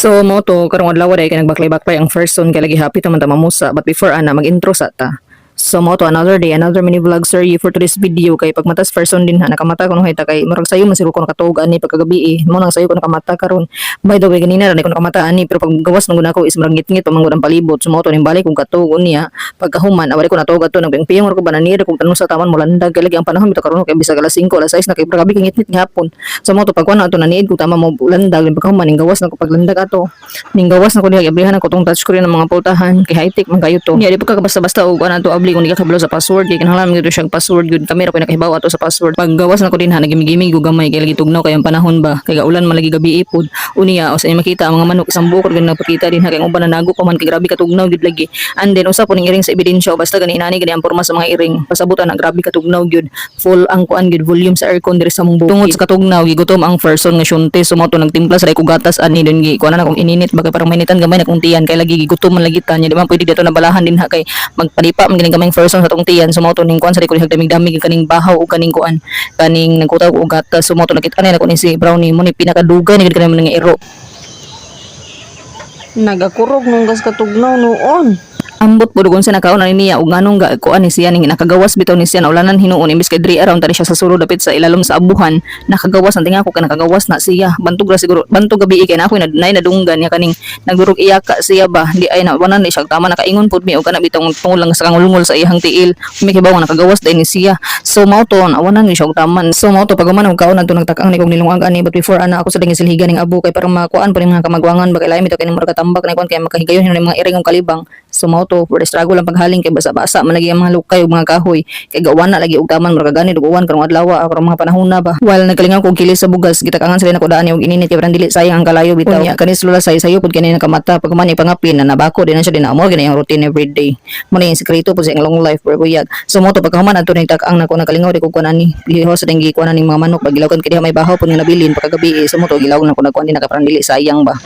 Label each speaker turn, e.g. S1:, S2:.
S1: So mo to karong adlaw day kay nagbaklay-baklay ang first son kay lagi happy ta man ta mamusa, but before ana mag-intro sa ta. So mo to another day, another mini vlog sir you for today's video kay pagmatas first son din ha nakamata ko nung hita kay murag sayo man siro ko nakatuog ani pagkagabi mo nang sayo ko nakamata karon. By the way ganina ra ko nakamata ani pero pag gawas nang guna ko is murag ngit-ngit pamangod ang palibot. So mo to ning balik kong katuog niya pagkahuman awari ko natuog ato nang piyang ko bananira kung tanong sa taman mo landag kay lagi ang panahon bitaw karon kay bisag alas 5 alas 6 na kay paggabi ngit-ngit gihapon. So mo to pagkuan ato naniid ko tama mo landag pagkahuman ning gawas na ko paglandag ato. Ning gawas na ko diha abrihan ako tong touchscreen ng mga pultahan kay high-tech man kayo to. Nya di pa ka basta-basta og ana to abli kung di ka kabalo sa password kay kinahanglan gyud siyang password gyud kami ra ko nakahibaw ato sa password. Pag gawas na ko din ha nagimigimig og gamay kay lagi tugnaw kay ang panahon ba kay gaulan man lagi gabi ipod. Unya o sa inyo makita ang mga manok isang bukod gid nagpakita din ha kay uban na nago pa man kay grabe katugnaw gyud lagi. And then usa po ning iring sa ebidensya basta gani inani gani ang porma sa mga iring pasabutan na grabe katugnaw gyud full ang kuan gyud volume sa aircon diri sa mong bukid. Tungod sa katugnaw gigutom ang person nga syunte sumoto nagtimpla sa ko gatas ani din gi kuan na kung ininit bagay parang mainitan gamay na kung tiyan kay lagi gigutom man lagi tanya di man pwede dito na balahan din ha kay magpalipa man gining gamay person sa tong tiyan sumoto ning kuan sa ko hagdamig-damig kaning bahaw o kaning kuan kaning nagkutaw og gatas sumoto nakita na ko ni si Brownie mo ni pinakadugay ni gid kanang mga iro.
S2: Nagakurog nung gas katugnaw noon.
S1: Ambot po dugon sa nakaon ani niya ug nganong kuan ni siya ning nakagawas bitaw ni siya na ulanan hinuon imbis kay diri around tani siya sa sulod dapit sa ilalom sa abuhan nakagawas ang tinga ko kay nakagawas na siya bantog ra siguro bantog gabi kay na ako nadunggan niya kaning nagdurog iyaka siya ba di ay na wanan ni siya tama nakaingon pud mi og kana bitong tungol lang sa kangulungol sa iyang tiil mi kibaw nga nakagawas day ni siya so mao to awanan ni siya og taman so mao to pagaman og kaon adto nagtakang ni kog nilungag ani but before ana ako sa dingin silhigan ning abo kay parang makuan pa ning mga kamagwangan ba kay lain bitaw kay murag katambak na kuan kay makahigayon ni mga iring og kalibang so mao to for the struggle lang paghaling kay basa-basa man lagi ang mga lukay ug mga kahoy kay gawan na lagi og taman murag gani duguan karong adlaw karong mga panahon na ba while nagkalingaw kog kilis sa bugas gitakangan sila nako daan og ininit kay parang dili sayang ang kalayo bitaw nya kanis lula sayo pud kani nakamata pagman ipangapin na nabako din na siya din amo gani ang routine everyday mo ni sekreto pud sa long life bro kuyag so mo to pagkahuman adto ning takang nako nakalingaw di ko kuan ani giho sa dinggi kuan ani mga manok pagilaw kan kay diha may bahaw pud nga nabilin pagkagabi so mo to gilaw na ko nagkuan din naka parang dili sayang ba.